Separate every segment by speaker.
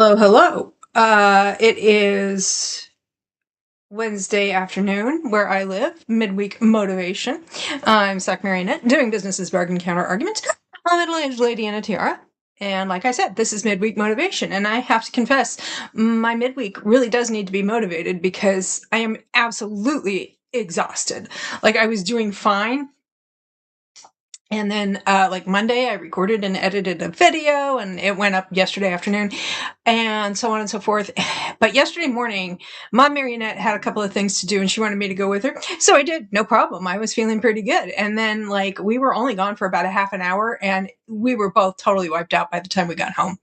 Speaker 1: Hello, hello. It is Wednesday afternoon where I live, midweek motivation. I'm Sac Marionette, doing business as bargain counter argument. I'm a middle-aged lady in a tiara. And like I said, this is midweek motivation. And I have to confess, my midweek really does need to be motivated because I am absolutely exhausted. Like I was doing fine. And then, like Monday, I recorded and edited a video, and it went up yesterday afternoon, and so on and so forth. But yesterday morning, Mom Marionette had a couple of things to do, and she wanted me to go with her. So I did, no problem. I was feeling pretty good. And then, like, we were only gone for about a half an hour, and we were both totally wiped out by the time we got home.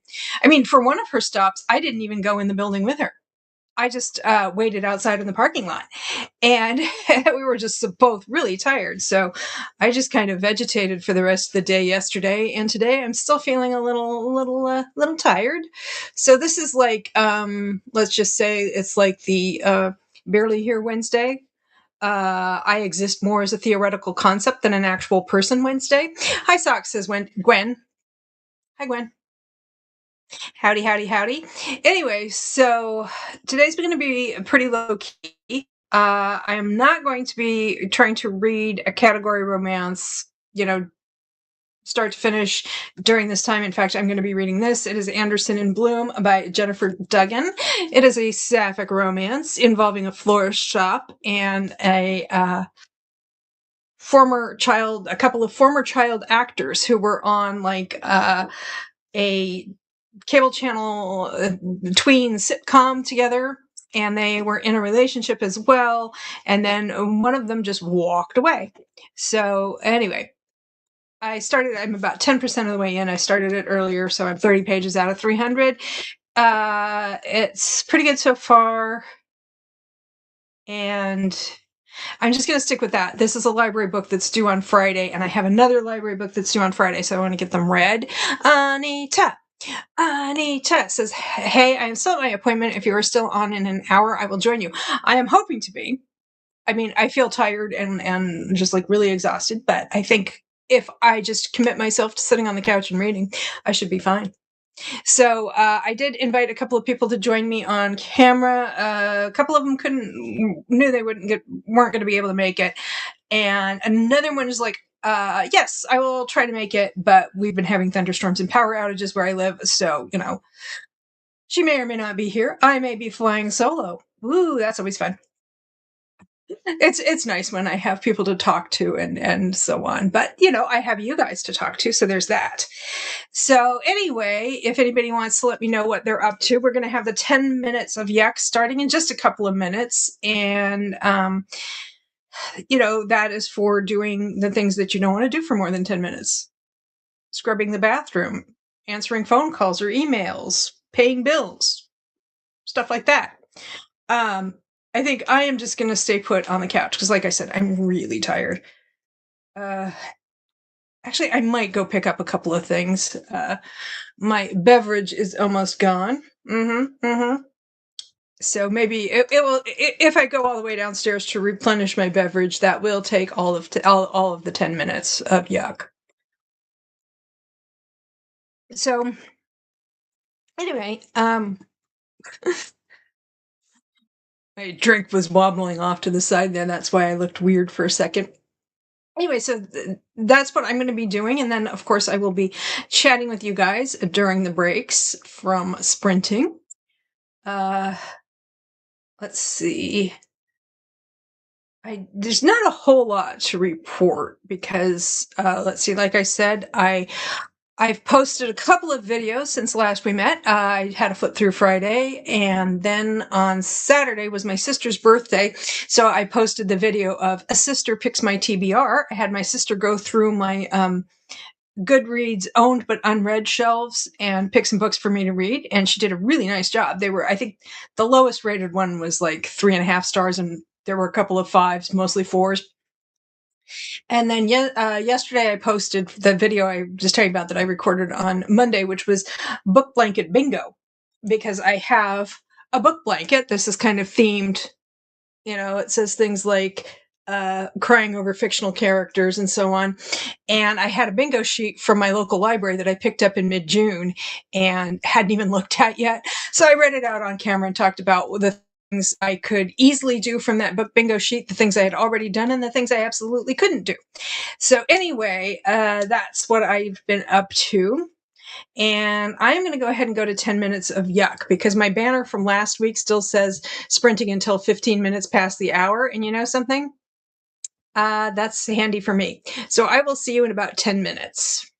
Speaker 1: I mean, for one of her stops, I didn't even go in the building with her. I just waited outside in the parking lot, and we were just both really tired. So I just kind of vegetated for the rest of the day yesterday, and today I'm still feeling a little tired. So this is like, let's just say it's like the barely here Wednesday. I exist more as a theoretical concept than an actual person Wednesday. Hi, Sock says Gwen. Hi, Gwen. Howdy, howdy, howdy. Anyway, so today's going to be pretty low key. I am not going to be trying to read a category romance, start to finish during this time. In fact, I'm going to be reading this. It is Anderson in Bloom by Jennifer Duggan. It is a sapphic romance involving a florist shop and a couple of former child actors who were on like a cable channel tween sitcom together, and they were in a relationship as well, and then one of them just walked away. So anyway, I'm about 10% of the way in. I started it earlier, so I'm 30 pages out of 300. It's pretty good so far, and I'm just going to stick with that. This is a library book that's due on Friday, and I have another library book that's due on Friday, so I want to get them read. Anita says, hey, I am still at my appointment. If you are still on in an hour, I will join you. I am hoping to be. I mean, I feel tired and just like really exhausted, but I think if I just commit myself to sitting on the couch and reading, I should be fine. So I did invite a couple of people to join me on camera. A couple of them knew they weren't going to be able to make it. And another one is like, yes, I will try to make it, but we've been having thunderstorms and power outages where I live. So, she may or may not be here. I may be flying solo. Ooh, that's always fun. It's nice when I have people to talk to and so on. But, I have you guys to talk to, so there's that. So anyway, if anybody wants to let me know what they're up to, we're going to have the 10 minutes of yuck starting in just a couple of minutes. And, that is for doing the things that you don't want to do for more than 10 minutes. Scrubbing the bathroom, answering phone calls or emails, paying bills, stuff like that. I think I am just going to stay put on the couch because, like I said, I'm really tired. Actually, I might go pick up a couple of things. My beverage is almost gone. So maybe it will. If I go all the way downstairs to replenish my beverage, that will take all of the 10 minutes of yuck. So anyway, my drink was wobbling off to the side there. That's why I looked weird for a second. Anyway, so that's what I'm going to be doing. And then, of course, I will be chatting with you guys during the breaks from sprinting. Let's see. There's not a whole lot to report because, let's see, like I said, I've posted a couple of videos since last we met. I had a flip through Friday, and then on Saturday was my sister's birthday. So I posted the video of a sister picks my TBR. I had my sister go through my Goodreads owned but unread shelves and pick some books for me to read. And she did a really nice job. I think the lowest rated one was like 3.5 stars, and there were a couple of 5s, mostly 4s. And then yesterday I posted the video I was telling you about that I recorded on Monday, which was book blanket bingo, because I have a book blanket. This is kind of themed. It says things like crying over fictional characters and so on. And I had a bingo sheet from my local library that I picked up in mid-June and hadn't even looked at yet. So I read it out on camera and talked about the things I could easily do from that book bingo sheet, the things I had already done, and the things I absolutely couldn't do. So anyway, that's what I've been up to. And I'm going to go ahead and go to 10 minutes of yuck because my banner from last week still says sprinting until 15 minutes past the hour. And you know something? That's handy for me. So I will see you in about 10 minutes.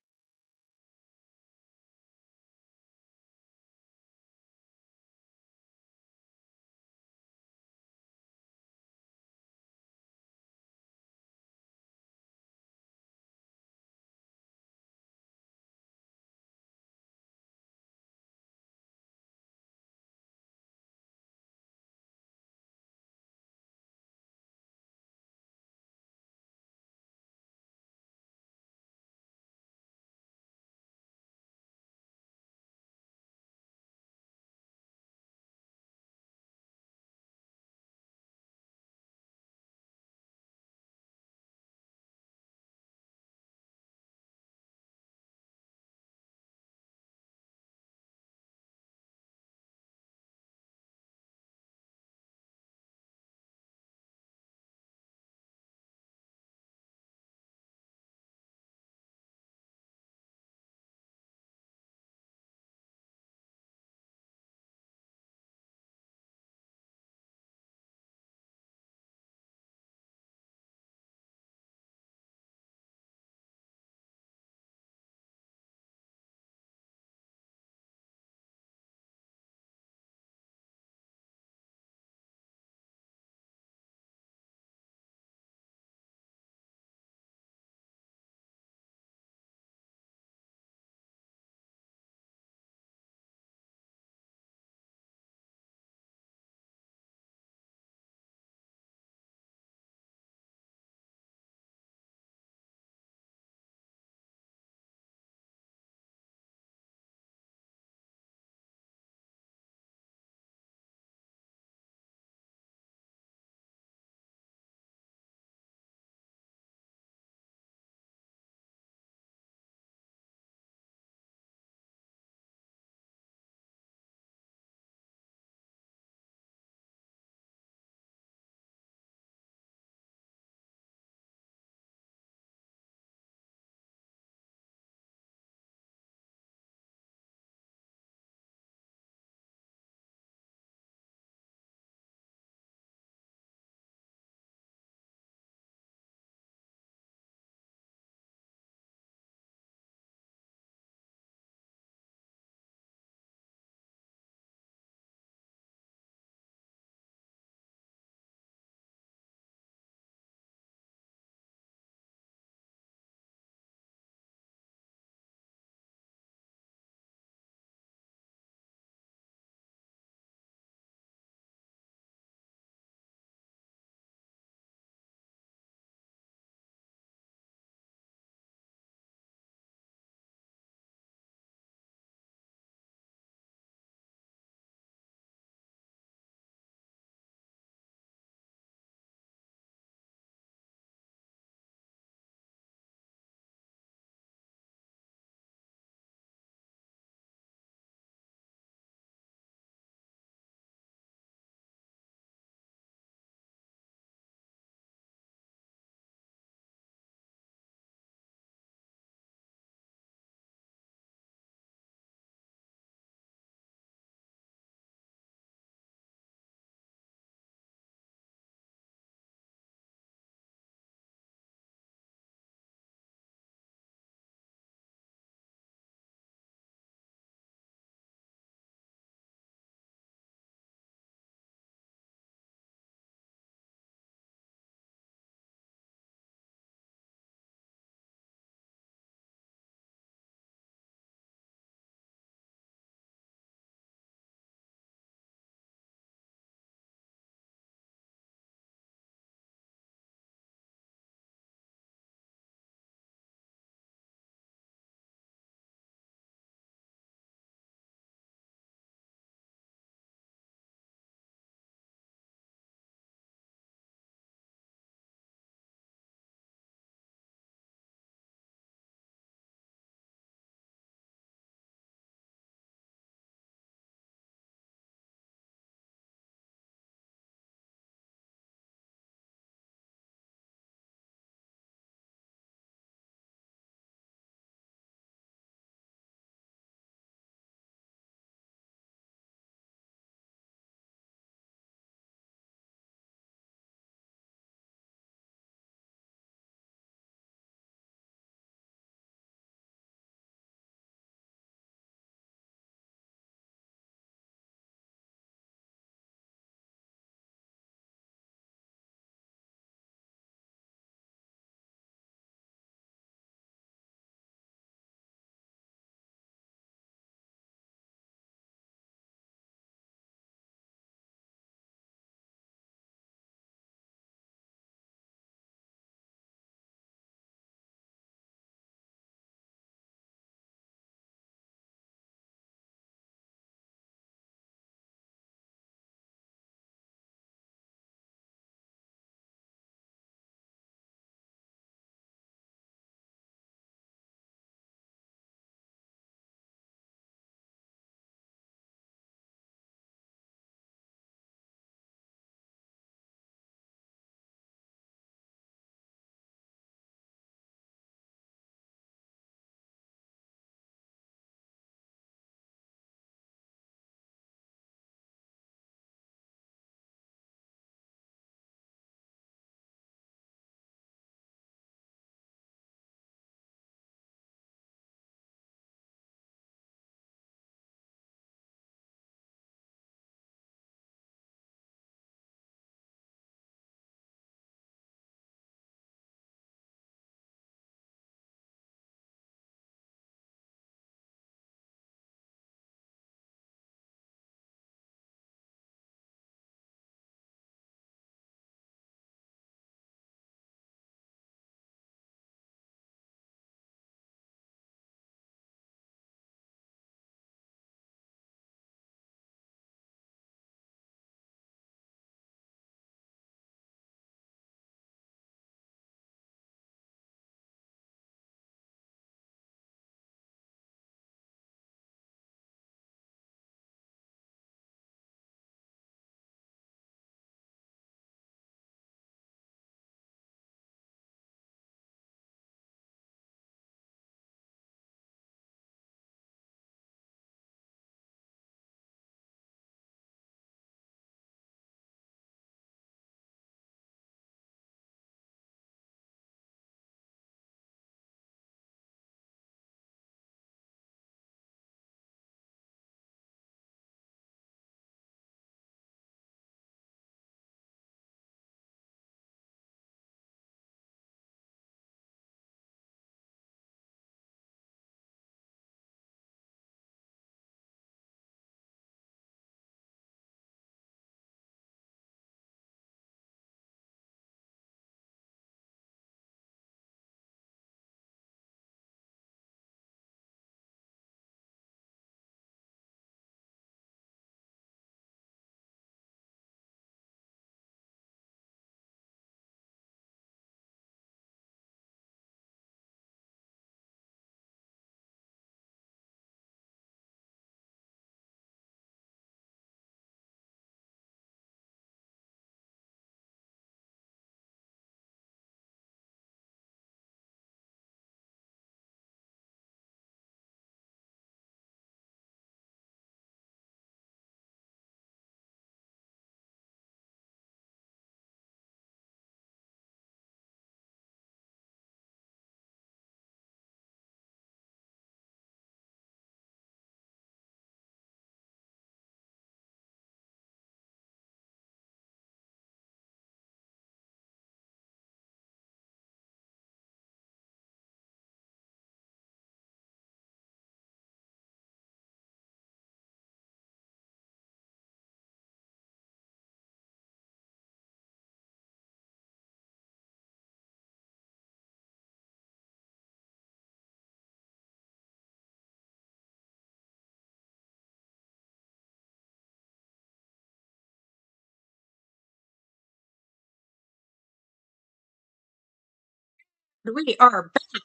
Speaker 1: We are back.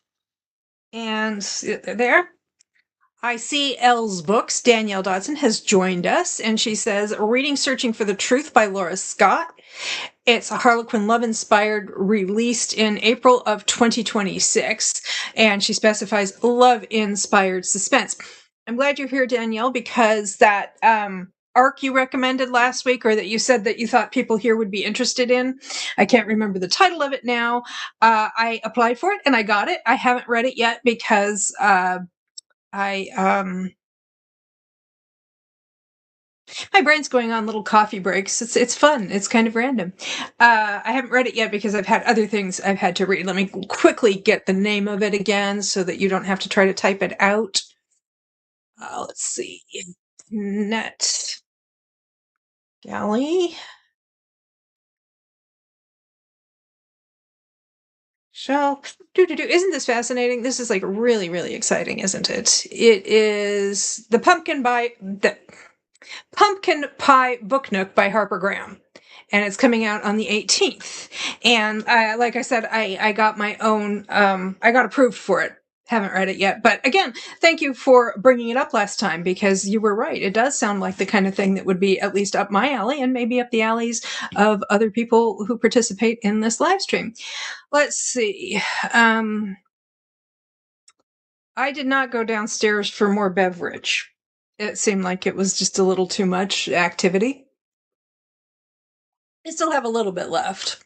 Speaker 1: And there, I see Elle's Books. Danielle Dodson has joined us, and she says, reading Searching for the Truth by Laura Scott. It's a Harlequin love inspired, released in April of 2026, and she specifies love inspired suspense. I'm glad you're here, Danielle, because that arc you recommended last week, or that you said that you thought people here would be interested in, I can't remember the title of it now. I applied for it and I got it. I haven't read it yet because I my brain's going on little coffee breaks. It's fun. It's kind of random. I haven't read it yet because I've had other things I've had to read. Let me quickly get the name of it again so that you don't have to try to type it out. Let's see. Net Galley. Shelf. Isn't this fascinating? This is like really, really exciting, isn't it? It is the Pumpkin Pie Book Nook by Harper Graham. And it's coming out on the 18th. And like I said, I got my own, I got approved for it. Haven't read it yet. But again, thank you for bringing it up last time because you were right. It does sound like the kind of thing that would be at least up my alley and maybe up the alleys of other people who participate in this live stream. Let's see. I did not go downstairs for more beverage. It seemed like it was just a little too much activity. I still have a little bit left.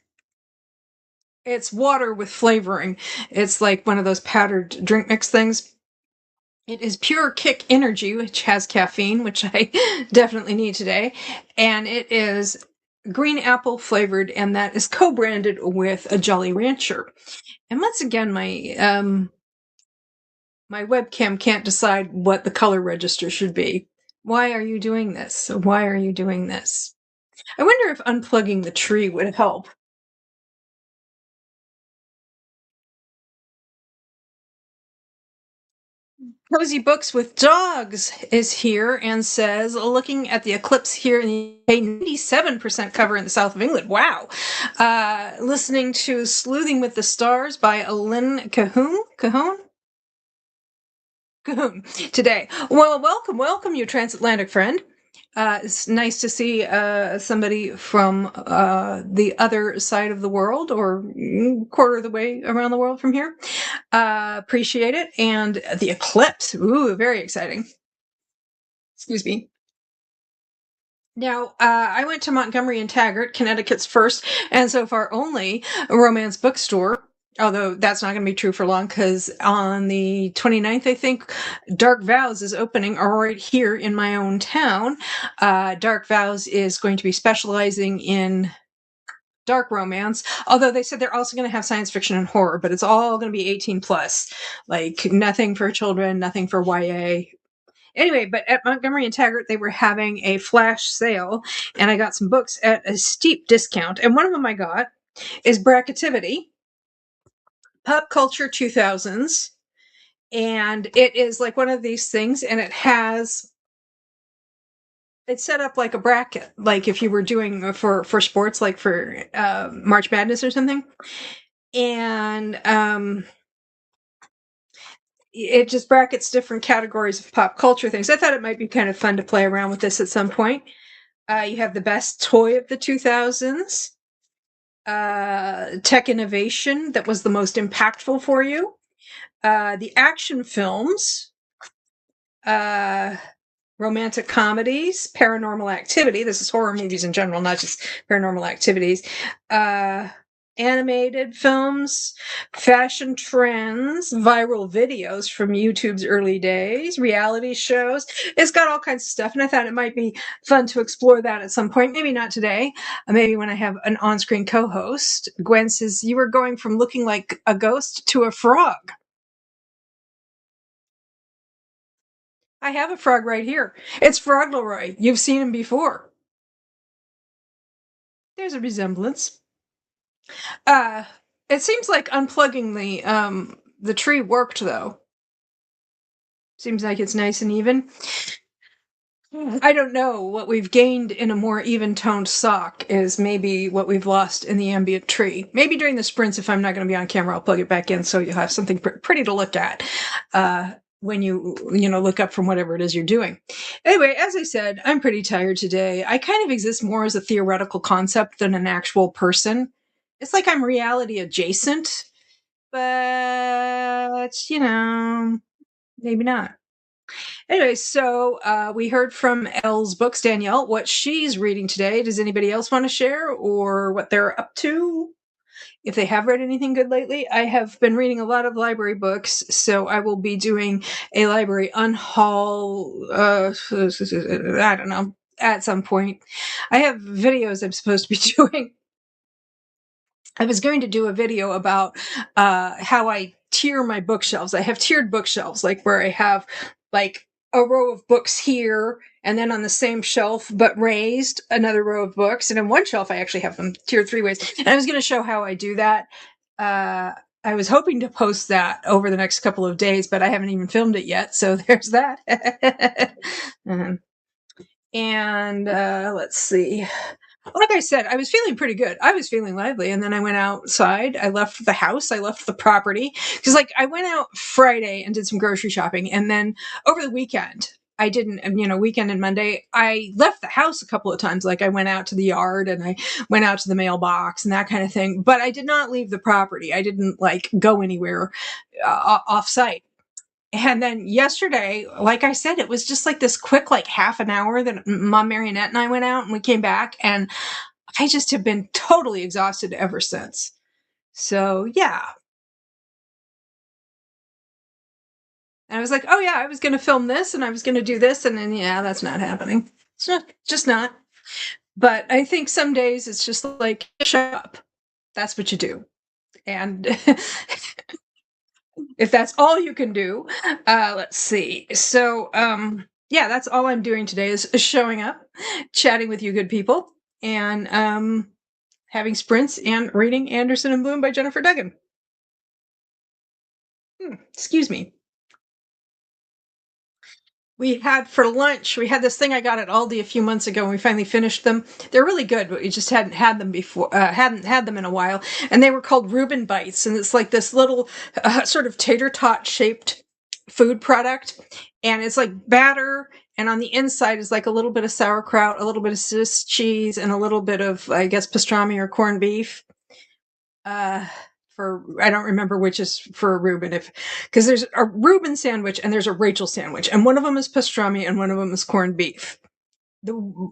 Speaker 1: It's water with flavoring. It's like one of those powdered drink mix things. It is Pure Kick Energy, which has caffeine, which I definitely need today. And it is green apple flavored, and that is co-branded with a Jolly Rancher. And once again, my webcam can't decide what the color register should be. Why are you doing this? Why are you doing this? I wonder if unplugging the tree would help. Cozy Books with Dogs is here and says, looking at the eclipse here in the UK, 97% cover in the south of England. Wow. Listening to Sleuthing with the Stars by Lynn Cahoon today. Well, welcome, you transatlantic friend. It's nice to see somebody from the other side of the world, or quarter of the way around the world from here. Appreciate it. And the eclipse. Ooh, very exciting. Excuse me. Now, I went to Montgomery and Taggart, Connecticut's first and so far only romance bookstore. Although that's not going to be true for long, because on the 29th, I think, Dark Vows is opening right here in my own town. Dark Vows is going to be specializing in dark romance, although they said they're also going to have science fiction and horror, but it's all going to be 18 plus. Like, nothing for children, nothing for YA. Anyway, but at Montgomery and Taggart, they were having a flash sale, and I got some books at a steep discount. And one of them I got is Bracketivity, Pop Culture 2000s. And it is like one of these things, and it's set up like a bracket, like if you were doing for sports, like for March Madness or something. And it just brackets different categories of pop culture things. I thought it might be kind of fun to play around with this at some point. You have the best toy of the 2000s, tech innovation that was the most impactful for you, the action films, romantic comedies, paranormal activity. This is horror movies in general, not just paranormal activities. Animated films, fashion trends, viral videos from YouTube's early days, reality shows. It's got all kinds of stuff, and I thought it might be fun to explore that at some point. Maybe not today. Maybe when I have an on-screen co-host. Gwen says, you were going from looking like a ghost to a frog. I have a frog right here. It's Frog Leroy. You've seen him before. There's a resemblance. It seems like unplugging the tree worked, though. Seems like it's nice and even. I don't know. What we've gained in a more even-toned sock is maybe what we've lost in the ambient tree. Maybe during the sprints, if I'm not going to be on camera, I'll plug it back in so you'll have something pretty to look at when you look up from whatever it is you're doing. Anyway, as I said, I'm pretty tired today. I kind of exist more as a theoretical concept than an actual person. It's like I'm reality adjacent, but, maybe not. Anyway, so we heard from Elle's books, Danielle, what she's reading today. Does anybody else want to share or what they're up to? If they have read anything good lately, I have been reading a lot of library books, so I will be doing a library unhaul, I don't know, at some point. I have videos I'm supposed to be doing. I was going to do a video about how I tier my bookshelves. I have tiered bookshelves, like where I have like a row of books here, and then on the same shelf, but raised, another row of books. And in one shelf, I actually have them tiered 3 ways. And I was going to show how I do that. I was hoping to post that over the next couple of days, but I haven't even filmed it yet. So there's that. And let's see. Like I said, I was feeling pretty good. I was feeling lively. And then I went outside. I left the house. I left the property. Because, like, I went out Friday and did some grocery shopping. And then over the weekend, I didn't, weekend and Monday, I left the house a couple of times. Like, I went out to the yard and I went out to the mailbox and that kind of thing. But I did not leave the property. I didn't, like, go anywhere off site. And then yesterday, like I said, it was just like this quick, like half an hour that Mom Marionette and I went out and we came back, and I just have been totally exhausted ever since. So yeah. And I was like, oh yeah, I was going to film this and I was going to do this. And then, yeah, that's not happening. It's not, just not. But I think some days it's just like, shut up. That's what you do. And if that's all you can do, let's see. So, yeah, that's all I'm doing today is showing up, chatting with you good people, and having sprints and reading Anderson and Bloom by Jennifer Duggan. Excuse me. We had for lunch, we had this thing I got at Aldi a few months ago, and we finally finished them. They're really good, but we just hadn't had them before, hadn't had them in a while. And they were called Reuben Bites, and it's like this little sort of tater tot shaped food product. And it's like batter, and on the inside is like a little bit of sauerkraut, a little bit of Swiss cheese, and a little bit of, I guess, pastrami or corned beef. I don't remember which is for a Reuben, because there's a Reuben sandwich and there's a Rachel sandwich, and one of them is pastrami and one of them is corned beef.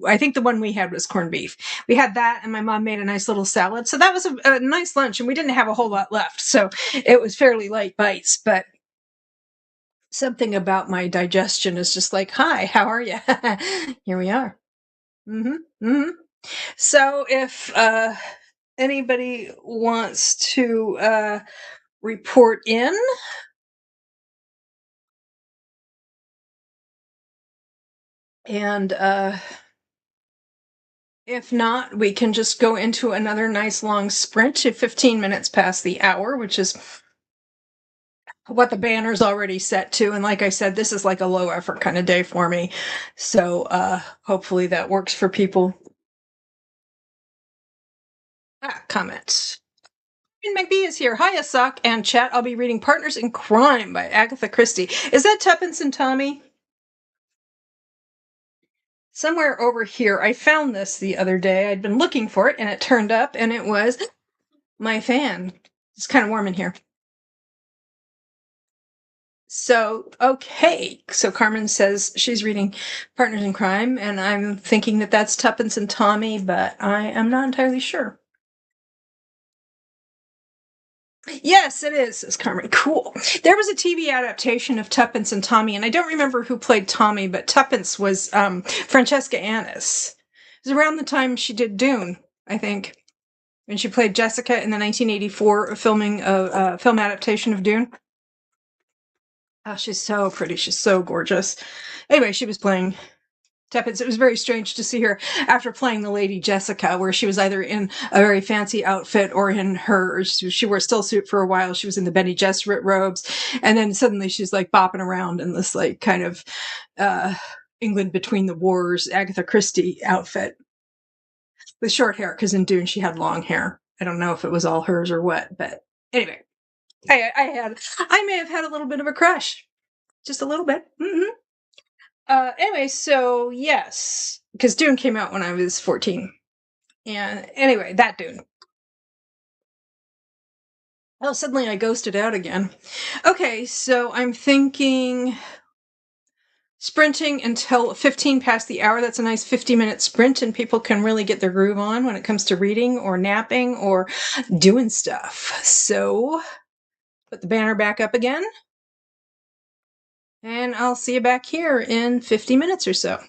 Speaker 1: I think the one we had was corned beef. We had that, and my mom made a nice little salad, so that was a nice lunch, and we didn't have a whole lot left, so it was fairly light bites. But something about my digestion is just like, hi, how are you? Here we are. So if anybody wants to report in, and if not, we can just go into another nice long sprint to 15 minutes past the hour, which is what the banner's already set to. And like I said, this is like a low effort kind of day for me. So hopefully that works for people. Comments. McBee is here. Hiya, Sock and chat. I'll be reading Partners in Crime by Agatha Christie. Is that Tuppence and Tommy? Somewhere over here. I found this the other day. I'd been looking for it, and it turned up, and it was my fan. It's kind of warm in here. So, okay. So Carmen says she's reading Partners in Crime, and I'm thinking that that's Tuppence and Tommy, but I am not entirely sure. Yes, it is, says Carmen. Cool. There was a TV adaptation of Tuppence and Tommy, and I don't remember who played Tommy, but Tuppence was Francesca Annis. It was around the time she did Dune, I think, when she played Jessica in the 1984 film adaptation of Dune. Oh, she's so pretty. She's so gorgeous. Anyway, she was playing Tuppence. It was very strange to see her after playing the Lady Jessica, where she was either in a very fancy outfit or in she wore a still suit for a while. She was in the Bene Gesserit robes. And then suddenly she's like bopping around in this like kind of England Between the Wars Agatha Christie outfit with short hair, because in Dune she had long hair. I don't know if it was all hers or what, but anyway, I may have had a little bit of a crush, just a little bit. Anyway, so yes, because Dune came out when I was 14, and anyway, that Dune. Oh, suddenly I ghosted out again. Okay, so I'm thinking sprinting until 15 past the hour. That's a nice 50-minute sprint, and people can really get their groove on when it comes to reading or napping or doing stuff. So, put the banner back up again, and I'll see you back here in 50 minutes or so.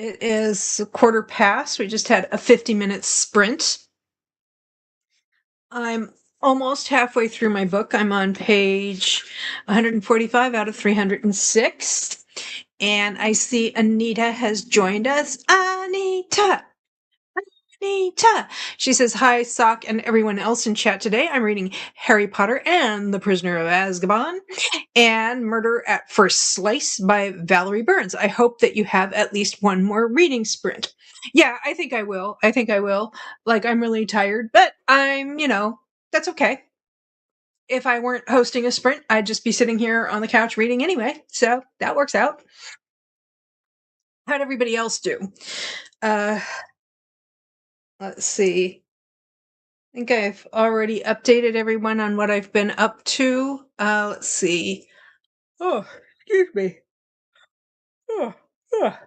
Speaker 1: It is a quarter past. We just had a 50-minute sprint. I'm almost halfway through my book. I'm on page 145 out of 306. And I see Anita has joined us. Anita! Anita! She says, hi, Sock, and everyone else in chat today. I'm reading Harry Potter and the Prisoner of Azkaban and Murder at First Slice by Valerie Burns. I hope that you have at least one more reading sprint. Yeah, I think I will. Like, I'm really tired, but that's okay. If I weren't hosting a sprint, I'd just be sitting here on the couch reading anyway. So that works out. How'd everybody else do? Let's see. I think I've already updated everyone on what I've been up to. Let's see. Oh, excuse me. Oh, oh.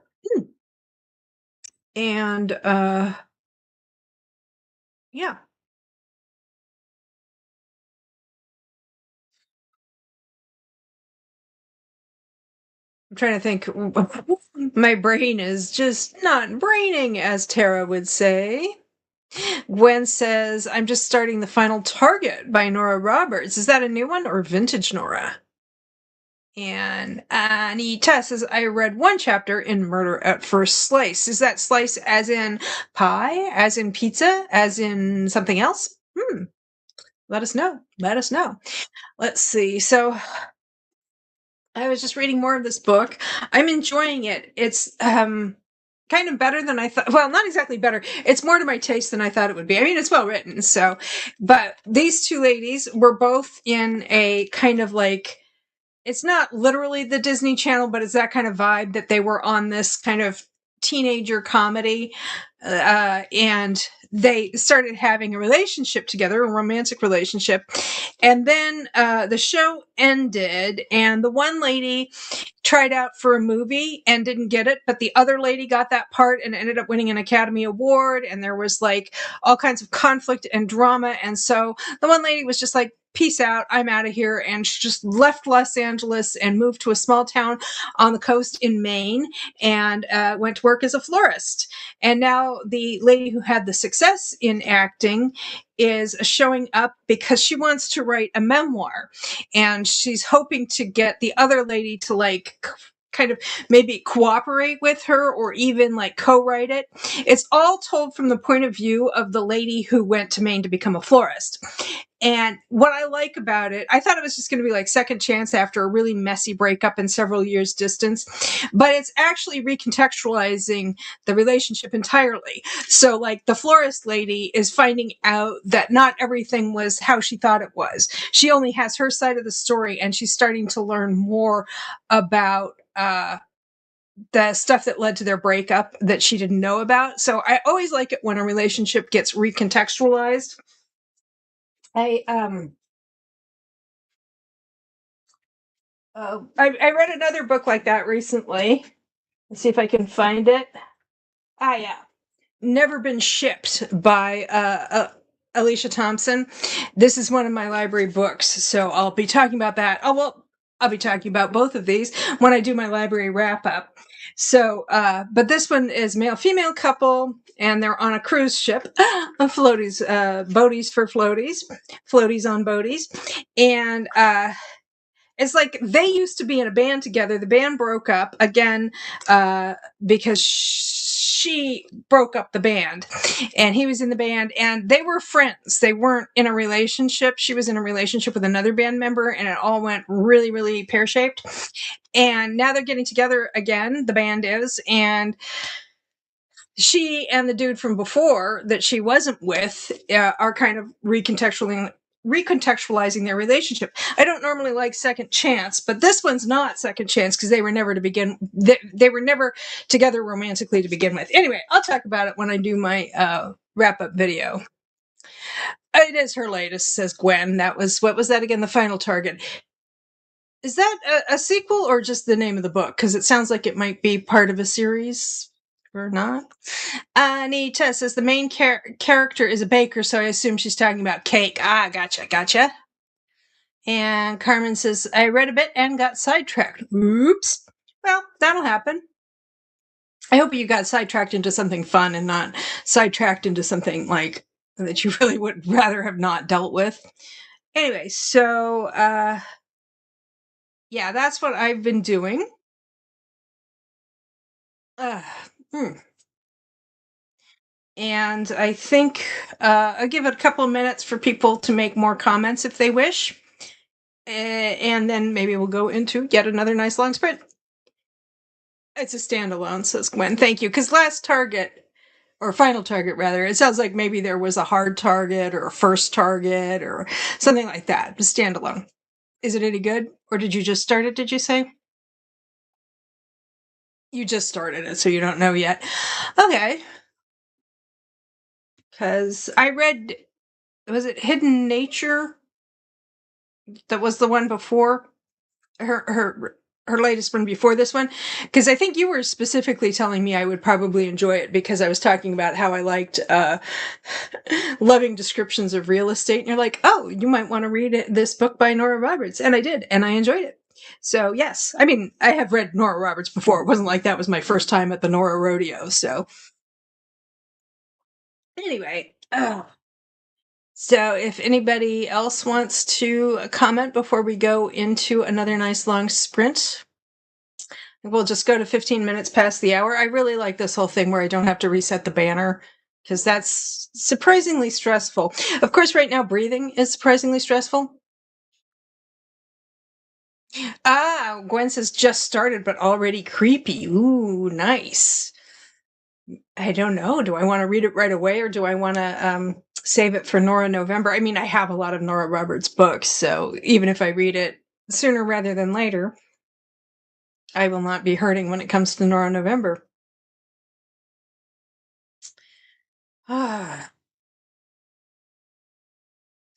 Speaker 1: And yeah. I'm trying to think. My brain is just not braining, as Tara would say. Gwen says, I'm just starting The Final Target by Nora Roberts. Is that a new one or vintage Nora? And Anita says, I read one chapter in Murder at First Slice. Is that slice as in pie, as in pizza, as in something else? Let us know. Let's see. So I was just reading more of this book. I'm enjoying it. It's kind of better than I thought. Well, not exactly better. It's more to my taste than I thought it would be. I mean, it's well written. So, but these two ladies were both in a kind of like, it's not literally the Disney Channel, but it's that kind of vibe that they were on this kind of teenager comedy. And they started having a relationship together, a romantic relationship. And then the show ended, and the one lady tried out for a movie and didn't get it, but the other lady got that part and ended up winning an Academy Award. And there was like all kinds of conflict and drama. And so the one lady was just like, peace out, I'm out of here. And she just left Los Angeles and moved to a small town on the coast in Maine and went to work as a florist. And now the lady who had the success in acting is showing up because she wants to write a memoir. And she's hoping to get the other lady to like kind of maybe cooperate with her or even like co-write it. It's all told from the point of view of the lady who went to Maine to become a florist. And what I like about it, I thought it was just going to be like second chance after a really messy breakup and several years distance, but it's actually recontextualizing the relationship entirely. So like the florist lady is finding out that not everything was how she thought it was. She only has her side of the story, and she's starting to learn more about the stuff that led to their breakup that she didn't know about. So I always like it when a relationship gets recontextualized. I read another book like that recently. Let's see if I can find it. Yeah. Never Been Shipped by Alicia Thompson. This is one of my library books, so I'll be talking about that. I'll be talking about both of these when I do my library wrap up. So, but this one is male-female couple, and they're on a cruise ship, floaties, boaties for floaties, floaties on boaties, and it's like they used to be in a band together. The band broke up again because she broke up the band, and he was in the band, and they were friends. They weren't in a relationship. She was in a relationship with another band member, and it all went really, really pear-shaped. And now they're getting together again, the band is, and she and the dude from before that she wasn't with are kind of recontextualizing their relationship. I don't normally like second chance, but this one's not second chance because they were never they were never together romantically to begin with. Anyway, I'll talk about it when I do my wrap up video. It is her latest, says Gwen. What was that again? The Final Target. Is that a sequel or just the name of the book? Because it sounds like it might be part of a series or not. Anita says the main character is a baker, so I assume she's talking about cake. Gotcha. And Carmen says, I read a bit and got sidetracked. Oops. Well, that'll happen. I hope you got sidetracked into something fun and not sidetracked into something like that you really would rather have not dealt with. Anyway, so yeah, that's what I've been doing. Uh, hmm. And I think I'll give it a couple of minutes for people to make more comments if they wish. And then maybe we'll go into yet another nice long sprint. It's a standalone, says Gwen. Thank you. Because last target, or final target rather, it sounds like maybe there was a hard target or a first target or something like that. But standalone. Is it any good? Or did you just start it, did you say? You just started it, so you don't know yet. Okay. Because I read, was it Hidden Nature? That was the one before her latest one before this one, because I think you were specifically telling me I would probably enjoy it because I was talking about how I liked loving descriptions of real estate, and you're like, oh, you might want to read this book by Nora Roberts, and I did, and I enjoyed it. So yes, I mean, I have read Nora Roberts before. It wasn't like that was my first time at the Nora rodeo. So anyway, so if anybody else wants to comment before we go into another nice long sprint, we'll just go to 15 minutes past the hour. I really like this whole thing where I don't have to reset the banner because that's surprisingly stressful. Of course, right now breathing is surprisingly stressful. Ah, Gwen says just started but already creepy. Ooh, nice. I don't know. Do I want to read it right away or do I want to save it for Nora November? I mean, I have a lot of Nora Roberts books, so even if I read it sooner rather than later, I will not be hurting when it comes to Nora November. Ah.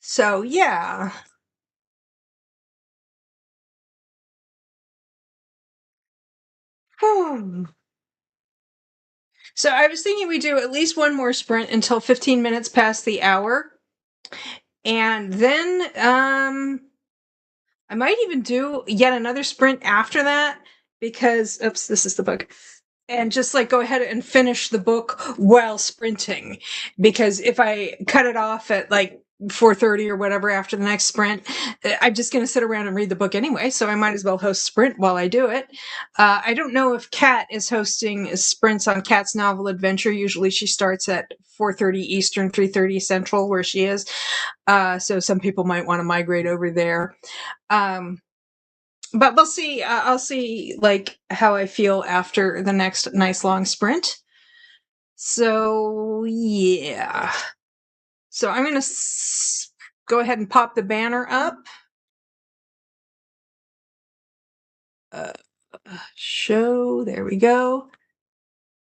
Speaker 1: So, yeah. So I was thinking we do at least one more sprint until 15 minutes past the hour. And then I might even do yet another sprint after that because oops, this is the book. And just like go ahead and finish the book while sprinting, because if I cut it off at like 4:30 or whatever after the next sprint, I'm just going to sit around and read the book anyway, so I might as well host sprint while I do it. I don't know if Kat is hosting sprints on Kat's Novel Adventure. Usually she starts at 4:30 Eastern, 3:30 Central, where she is. So some people might want to migrate over there. But we'll see. I'll see like how I feel after the next nice long sprint. So yeah. So I'm gonna go ahead and pop the banner up. Uh, show. There we go.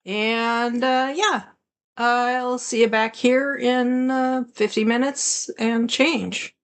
Speaker 1: And yeah, I'll see you back here in 50 minutes and change.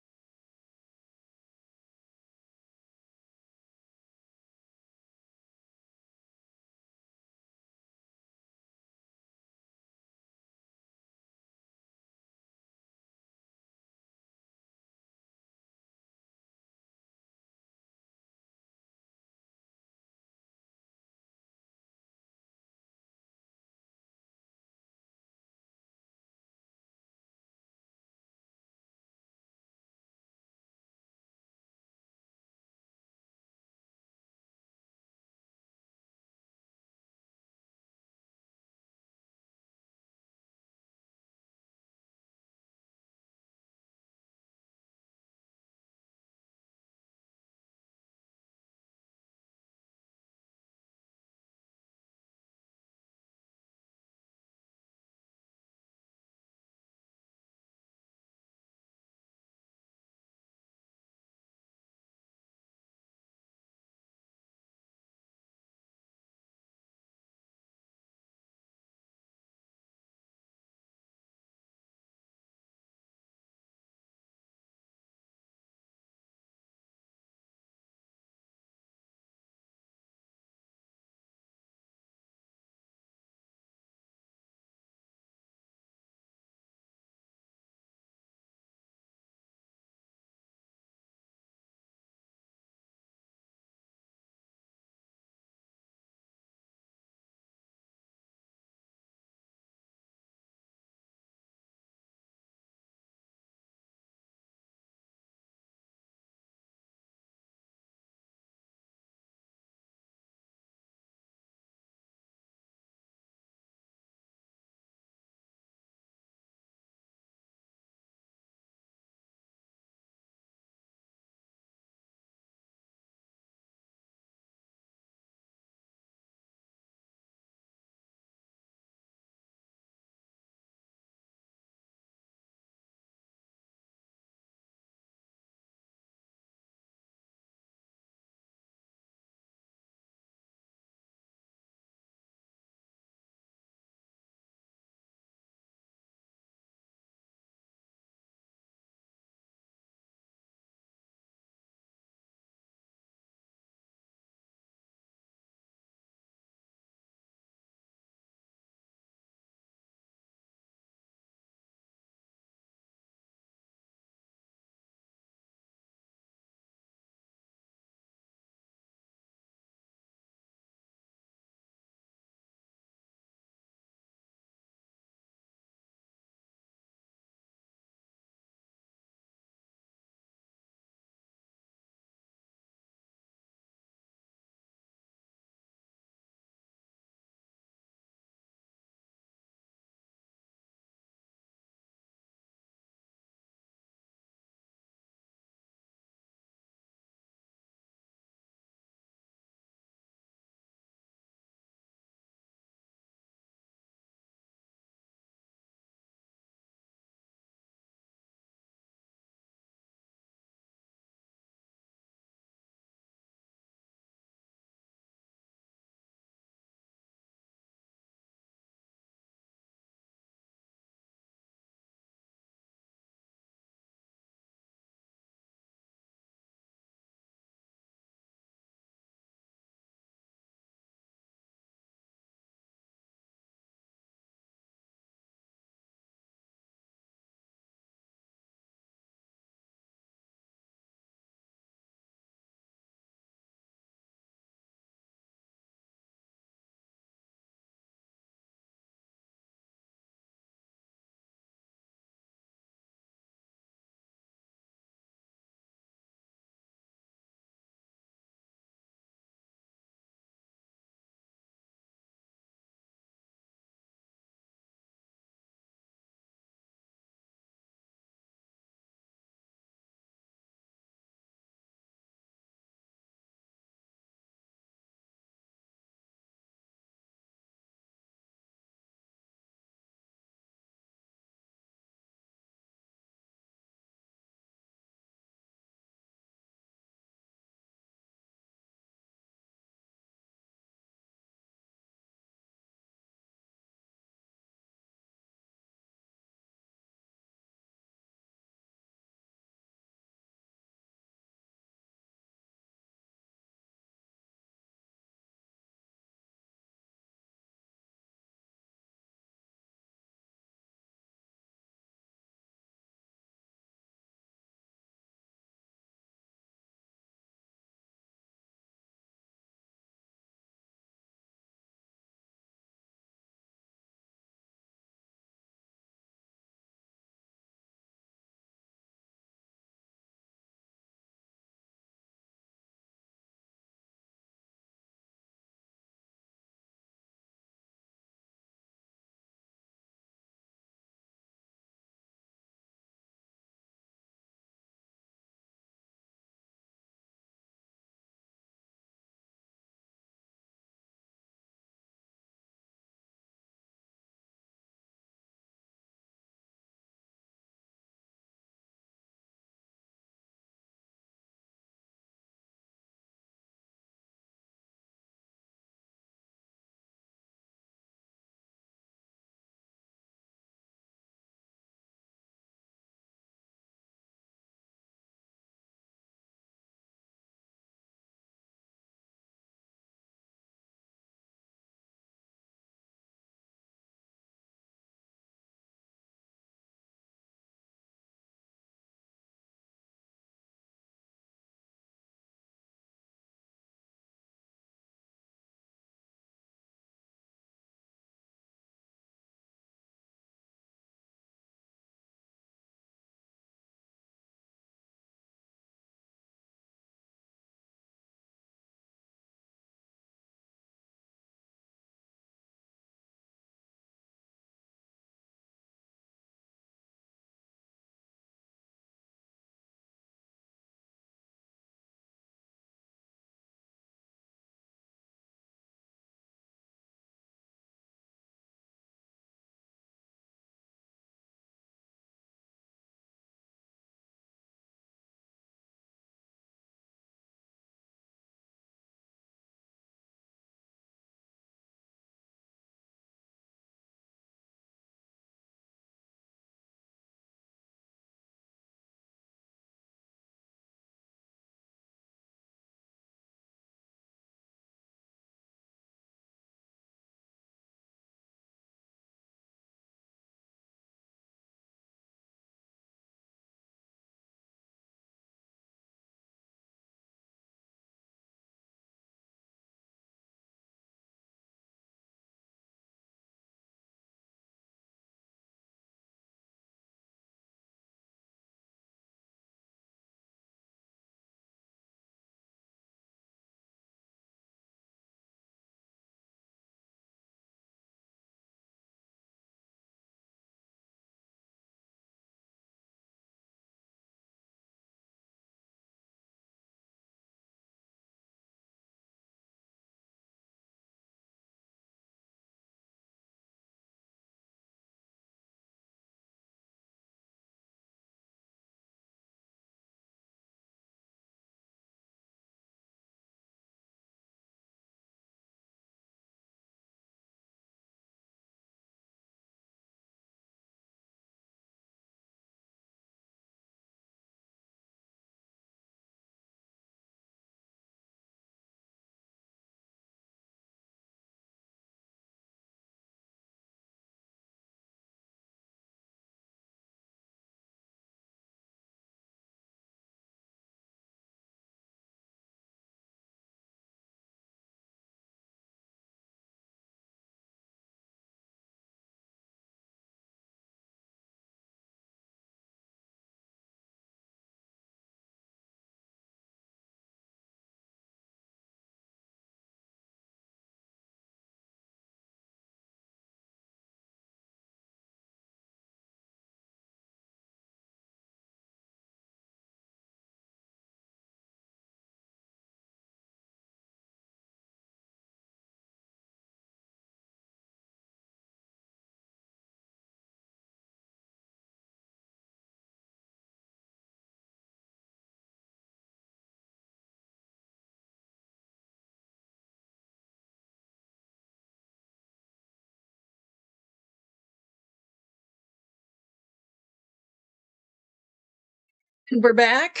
Speaker 1: We're back.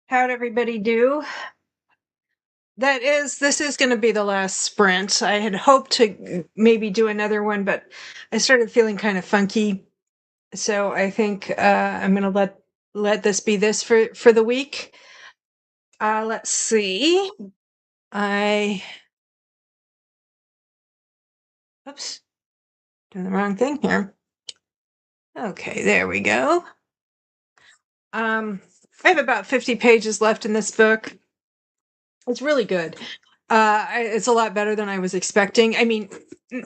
Speaker 1: How'd everybody do? This is going to be the last sprint. I had hoped to maybe do another one, but I started feeling kind of funky. So I think I'm going to let this be this for the week. Let's see. Oops, doing the wrong thing here. Okay, there we go. I have about 50 pages left in this book. It's really good. It's a lot better than I was expecting. I mean,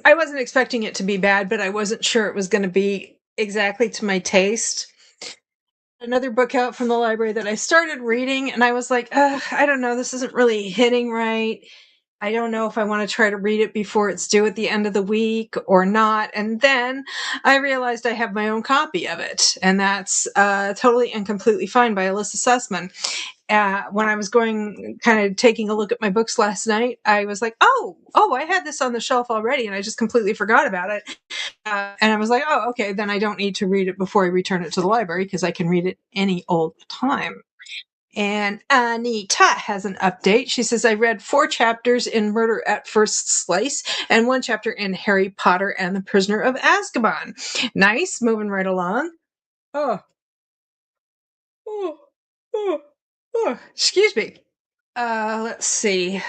Speaker 1: I wasn't expecting it to be bad, but I wasn't sure it was going to be exactly to my taste. Another book out from the library that I started reading, and I was like, I don't know, this isn't really hitting right. I don't know if I want to try to read it before it's due at the end of the week or not. And then I realized I have my own copy of it, and that's Totally and Completely Fine by Alyssa Sussman. When I was taking a look at my books last night, I was like, oh, I had this on the shelf already, and I just completely forgot about it. And I was like, oh, okay, then I don't need to read it before I return it to the library because I can read it any old time. And Anita has an update. She says, I read 4 chapters in Murder at First Slice and 1 chapter in Harry Potter and the Prisoner of Azkaban. Nice, moving right along. Oh, oh, oh, oh, excuse me. Let's see.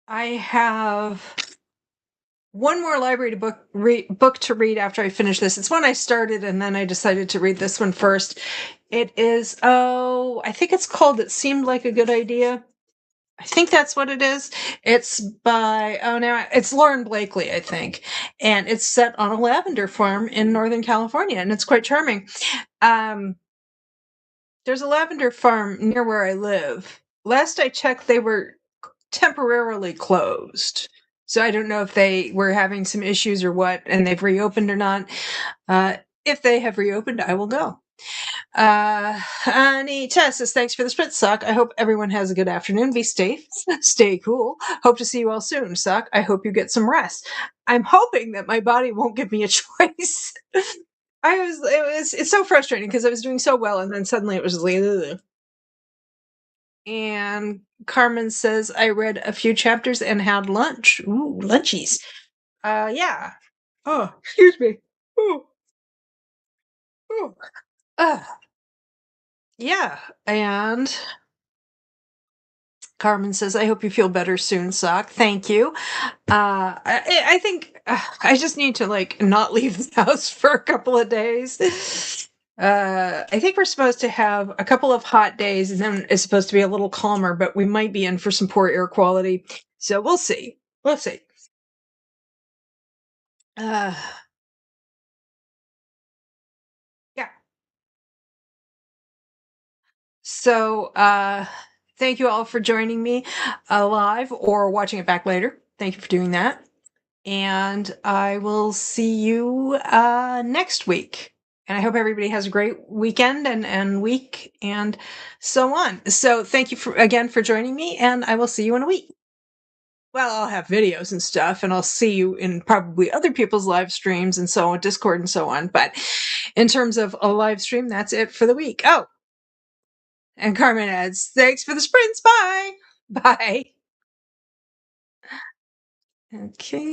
Speaker 1: I have one more library book to read after I finish this. It's one I started and then I decided to read this one first. It is, I think it's called It Seemed Like a Good Idea. I think that's what it is. It's by, it's Lauren Blakely, I think. And it's set on a lavender farm in Northern California, and it's quite charming. There's a lavender farm near where I live. Last I checked, they were temporarily closed. So I don't know if they were having some issues or what, and they've reopened or not. If they have reopened, I will go. Anita says, thanks for the sprint, Sock. I hope everyone has a good afternoon. Be safe. Stay cool. Hope to see you all soon, Sock. I hope you get some rest. I'm hoping that my body won't give me a choice. It's so frustrating because I was doing so well and then suddenly it was just like, ugh. And Carmen says, I read a few chapters and had lunch. Ooh, lunchies. Yeah. Oh, excuse me. Ooh. Ooh. Yeah. And Carmen says, I hope you feel better soon, Sock. Thank you. I think I just need to not leave the house for a couple of days. I think we're supposed to have a couple of hot days and then it's supposed to be a little calmer, but we might be in for some poor air quality. So we'll see. We'll see. Yeah. So, thank you all for joining me live or watching it back later. Thank you for doing that. And I will see you next week. And I hope everybody has a great weekend and week and so on. So thank you again for joining me, and I will see you in a week. Well, I'll have videos and stuff, and I'll see you in probably other people's live streams and so on, Discord and so on. But in terms of a live stream, that's it for the week. Oh, and Carmen adds, thanks for the sprints. Bye. Bye. Okay.